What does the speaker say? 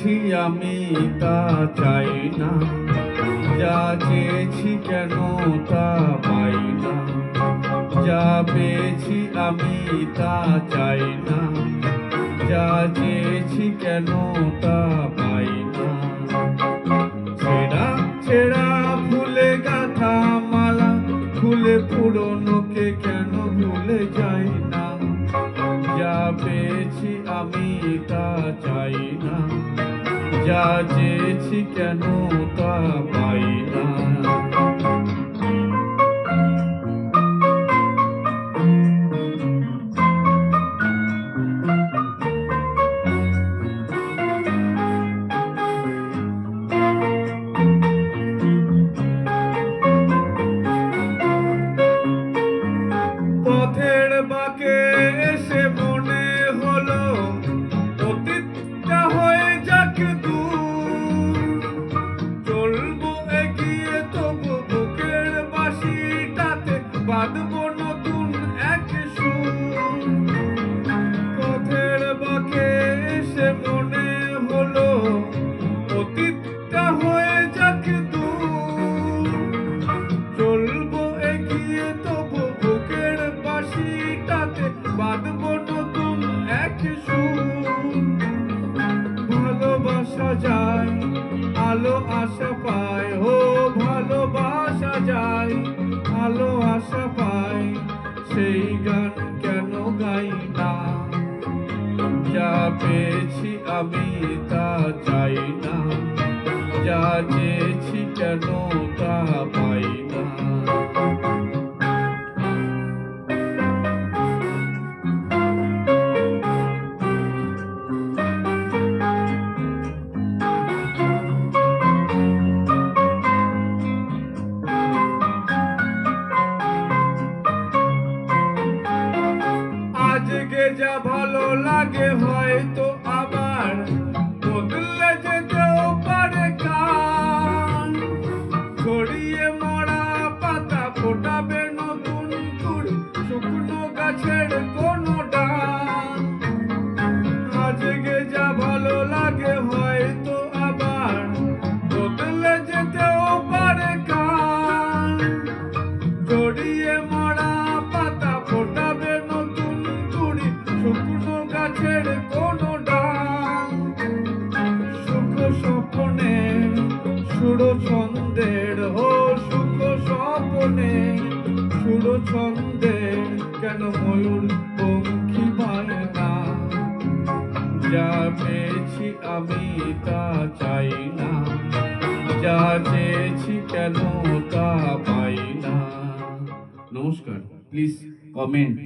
পেয়েছি আমি তা চাই না, যা চেয়েছি কেন তা পাই না। যা পেয়েছি আমি তা চাই না, যা চেয়েছি কেন তা পাই না। ছেঁড়া ছেঁড়া ফুলে গাঁথা মালা, ফুলে পুরনোকে কেন ভুলে যাই না। যা পেয়েছি আমি তা চাই না, যা চেয়েছি কেন তা পাই না। পথের বাঁকে এসে মনে হলো অতীতটা হয়ে যাক দূর। চলবো এগিয়ে তবু বুকের বাঁশিটাতে বাঁধবো নতুন এক সুর। পথের বাঁকে এসে মনে হলো অতীতটা হয়ে যাক দূর। চলবো এগিয়ে তবু বুকের বাঁশিটাতে বাঁধবো নতুন এক সুর। ভালোবাসা যায় আলো আশা পায়, ও ভালোবাসা যায় আলো আশা পায়, সেই গান কেন গাই না। যা পেয়েছি আমি তা চাই না, যা চেয়েছি কেন তা পাই না। আজকে যা ভালো লাগে হয়তো আবার বদলে যেতেও পারে কাল। ছড়িয়ে মরা পাতা ফোটাবে নতুন ফুল, শুকনো গাছের কোনো ডাল। আজকে যা ভালো লাগে হয়তো আবার বদলে যেতেও পারে কাল। ছড়িয়ে মরা পাতা ফোটাবে নতুন কুড়ি, শুকনো গাছের কোনো ডাল। সুখ স্বপ্নে সুর ছন্দের, ও সুখ স্বপ্নে সুর ছন্দের কেন ময়ূর পঙ্খী পায় না। যা পেয়েছি আমি তা চাই না, যা চেয়েছি কেন তা পাই না। নমস্কার, প্লিজ কমেন্ট।